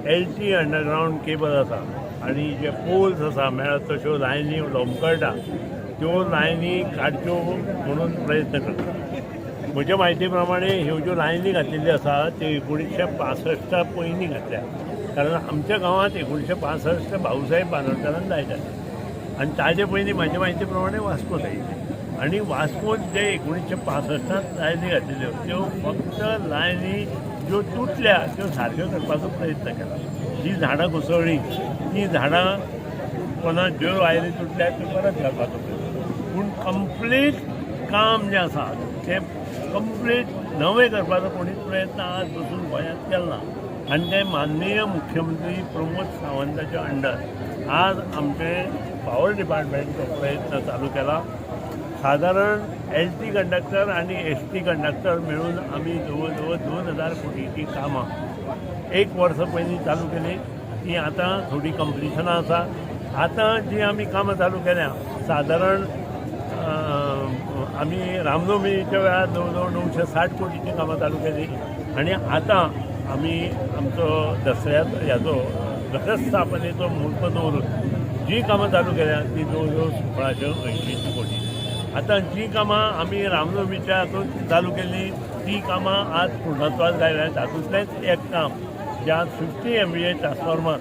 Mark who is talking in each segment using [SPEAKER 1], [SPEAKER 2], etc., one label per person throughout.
[SPEAKER 1] LT underground cable आसा आनी जे पोल्स आसा मेळत तश्यो लायनी लोंबकळटा त्यो लायनी काडच्यो म्हणून प्रयत्न करता। म्हज्या म्हायती प्रमाणे ह्यो ज्यो लायनी घातिल्ल्यो आसा त्यो 1965 पयलीं घातल्या, कारण आमच्या गांवांत 1965 भाऊसाहेब बांदोडकरान लायताले आनी ताजे पयलीं म्हाज्या म्हायती प्रमाणे वास्को लायिल्ली आनी वास्को जे 1965 लायनी घातिल्ल्यो त्यो फक्त लायनी ज्यो तुटल्या त्यो सारक्यो करपाचो प्रयत्न केला। जी झाडां कोसळ्ळीं ती झाडां कोणा ज्यो वायरी तुटल्या त्यो परत घालपाचो प्रयत्न, पूण कंप्लीट काम जें आसा तें कंप्लीट नवें करपाचो कोणीच प्रयत्न आज पसून गोंयांत केलना आनी ते माननीय मुख्यमंत्री प्रमोद सावंताच्या अंडर आज आमचे पावर डिपार्टमेंट तो प्रयत्न चालू केला। साधारण LT कंडक्टर आणि ST कंडक्टर मिळून आम्ही जवळ 2000 कोटीची कामां एक वर्स पयलीं चालू केली, ती आतां थोडी कंप्लिशनां आसा। आतां जी आमी कामां चालू केल्या साधारण आमी रामनवमीच्या वेळार जवळ 960 कोटीची कामां चालू केली आनी आतां आमी आमचो दसऱ्याचो ह्याचो घटस्थापनेचो म्हूर्त दवरून जी कामां चालू केल्या ती जवळ 1680 कोटी। आतां जी कामां आमी रामनवमीच्या हातूंत चालू केल्ली ती कामां आज पूर्णत्वाक लायल्या। तातूंतलेंच एक काम ज्या 50 MVA ट्रान्सफॉर्मर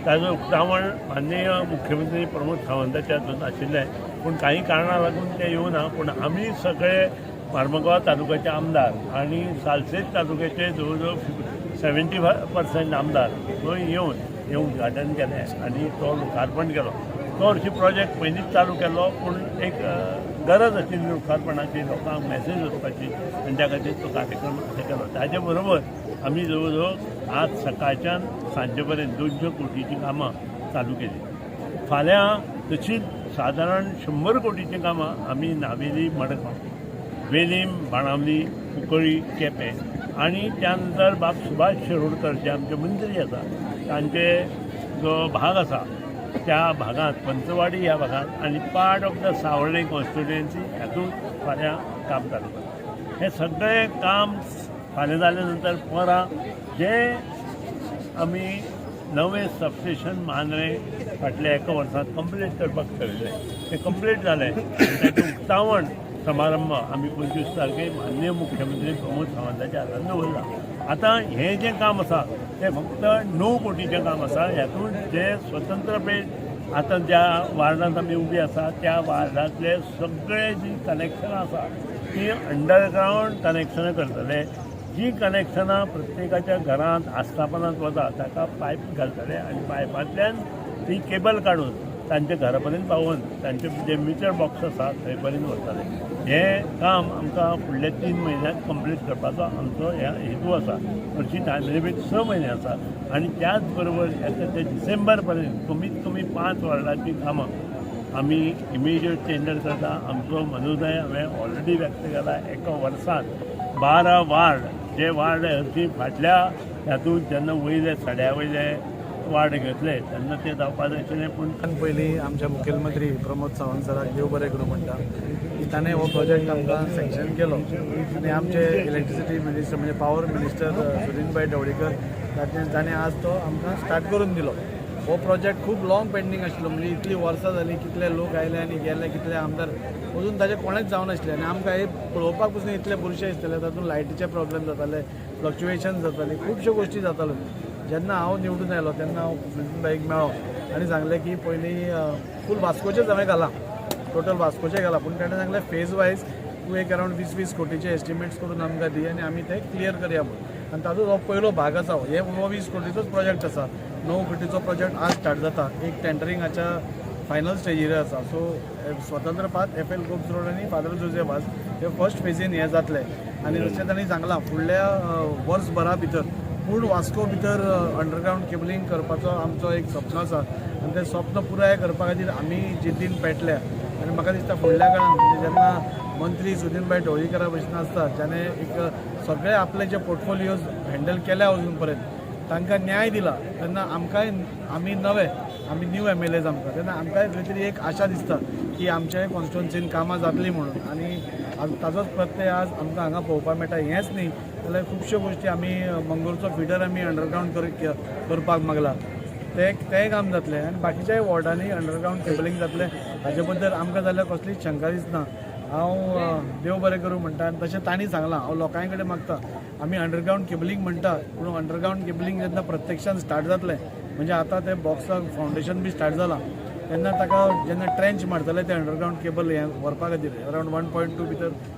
[SPEAKER 1] ताजो उक्तावण माननीय मुख्यमंत्री प्रमोद सावंताच्या हातूंत आशिल्लें, पूण काही कारणां लागून तें येवना। पूण आमी सगळे मार्मुगांव तालुक्याचे आमदार आनी सालसेत तालुक्याचे जवळ 70% आमदार थंय येवन हें उद्घाटन केलें आनी तो लोकार्पण केलो। तो हरशी प्रोजेक्ट पयलींच चालू केल्लो, पूण एक गरज आशिल्ली लोकार्पणाची, लोकांक मॅसेज वचपाची आनी त्या खातीर तो कार्यक्रम केलो। ताजे बरोबर आमी जवळ आज सकाळच्यान सांजे पर्यंत 200 कोटीची कामां चालू केली। फाल्यां तशीच साधारण 100 कोटीची कामां आमी नावेली मडगांव, वेलीम, बाणावली, कुंकळी, केपें आनी त्या नंतर बाब सुभाष शिरोडकर जे आमचे मंत्री आसा तांचे जो भाग आसा त्या भागांत पंचवाडी ह्या भागांत आनी part of the Sawarde constituency हातूंत फाल्यां काम चालू करता। हें सगळें काम फाल्यां जाल्या नंतर परां जे आमी नवें सबस्टेशन मांद्रे फाटल्या एका वर्सांत कंप्लीट करपाक ठरयलें तें कंप्लीट जालें। ताचें उक्तावण समारंभ आमी 25 तारखेक माननीय मुख्यमंत्री प्रमोद सावंताच्या हातान दवरला। आतां हें जें काम आसा तें फक्त 9 कोटीचें काम आसा। हातूंत जे स्वतंत्र पेट आतां ज्या वार्डांत आमी उबी आसा त्या वार्डांतले सगळे जी कनेक्शनां आसा ती अंडरग्रावंड कनेक्शनां करतले। जी कनेक्शनां प्रत्येकाच्या घरांत आस्थापनांत वता ताका पायप घालतले आनी पायपांतल्यान ती केबल काडून तांच्या घरा पर्यंत पावोवन तांचे जे मिटर बॉक्स आसा थंय पर्यंत वरतले। हें काम आमकां फुडल्या 3 म्हयन्यांत कंप्लीट करपाचो आमचो हेतू आसा। हरशी टायम लिमीट 6 म्हयने आसा आनी त्याच बरोबर येता ते डिसेंबर पर्यंत कमीत कमी 5 वार्डाची कामां आमी इमिजिएट टेंडर करता। आमचो मनोदय हांवें ऑलरेडी व्यक्त केला। एका वर्सांत 12 वार्ड जे वार्ड हरशी फाटल्या हातूंत जेन्ना वयले सड्या वयले वार्ड घेतले तेन्ना ते जावपाक जाय आशिल्लें, पूण
[SPEAKER 2] पयलीं आमचे मुखेलमंत्री प्रमोद सावंत सराक देव बरें करूं म्हणटा की ताणें हो प्रोजेक्ट आमकां सँक्शन केलो आनी आमचे इलेक्ट्रिसिटी मिनिस्टर म्हणजे पावर मिनिस्टर सुदीनभाई ढवळीकर ताणें आज तो आमकां स्टार्ट करून दिलो। हो प्रोजेक्ट खूब लॉंग पेंडींग आशिल्लो, म्हणजे इतली वर्सां जालीं, कितले लोक आयले आनी गेले, कितले आमदार अजून ताचें कोणेंच जावं नाशिल्लें आनी आमकां हे पळोवपाक पसून इतले बुरशे दिसताले। तातूंत लायटीचे प्रॉब्लेम जाताले, फ्लक्च्युएशन जाताली, खुबश्यो गोश्टी जाताल्यो। जेन्ना हांव निवडून आयलो तेन्ना हांव सुदीनभाईक मेळ्ळो आनी सांगलें की पयलीं फूल वास्कोचेच हांवें घालां, टोटल वास्कोचे घालां, पूण ताणें सांगलें फेज वायज तूं एक अरावंड 20-20 कोटीचे एस्टिमेट्स करून आमकां दी आनी आमी ते क्लियर करया म्हणून। आनी तातूंत हो पयलो भाग आसा। हे 20 कोटीचोच प्रोजेक्ट आसा। 9 कोटीचो प्रोजेक्ट आज स्टार्ट जाता, एक टेंडरिंगाच्या फायनल स्टेजीर आसा। सो स्वतंत्र पाथ FL गोप्स रोड आनी फादर जोसेफ हे फर्स्ट फेजीन हे जातले आनी जशें तांणी सांगलां फुडल्या वर्सभरा भितर पूर्ण वास्को भितर अंडरग्रावंड केबलिंग करपाचो आमचो एक स्वप्न आसा आनी तें स्वप्न पुराय करपा खातीर आमी जिद्दीन पेटल्या। आनी म्हाका दिसता फुडल्या काळांत म्हणजे जेन्ना मंत्री सुदीनभाई ढवळीकरा भशेन आसता जाणें एक सगळे आपले जे पोर्टफोलियोज हँडल केल्या अजून पर्यंत तांकां न्याय दिला तेन्ना आमकांय आमी न्यू MLAs आमकां तेन्ना आमकांय खंय तरी एक आशा दिसता की आमच्या कॉन्स्टिट्युएन्सीन कामां जातलीं म्हणून। आनी ताजोच प्रत्यय आज आमकां हांगा पळोवपाक मेळटा। हेंच न्ही जाल्यार खुबश्यो गोश्टी आमी मंगळूरचो फिडर आमी अंडरग्रावंड करपाक मागला तें काम जातलें आनी बाकीच्याय वॉर्डांनी अंडरग्रावंड केबलिंग जातलें हाजे बद्दल आमकां जाल्यार कसलीच शंका दिसना हांव देव बरें करूं म्हणटा आनी तशें तांणी सांगलां हांव लोकां कडेन मागता आमी अंडरग्रावंड केबलिंग म्हणटा पूण अंडरग्रावंड केबलिंग जेन्ना प्रत्यक्षान स्टार्ट जातलें म्हणजे आतां तें बॉक्साक फावंडेशन बी स्टार्ट जालां तेन्ना ताका जेन्ना ट्रेंच मारतले ते अंडरग्रावंड केबल हें व्हरपा खातीर अरावंड 1.2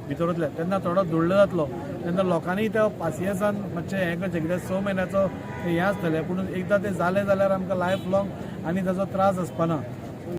[SPEAKER 2] भितर वतले तेन्ना थोडो धुळ्ळो जातलो तेन्ना लोकांनी त्या पासियेंसान मातशें हें करचें कित्याक 6 म्हयन्याचो हें आसतलें पूण एकदां तें जालें जाल्यार आमकां लायफ लाँग आनी ताचो त्रास आसपाना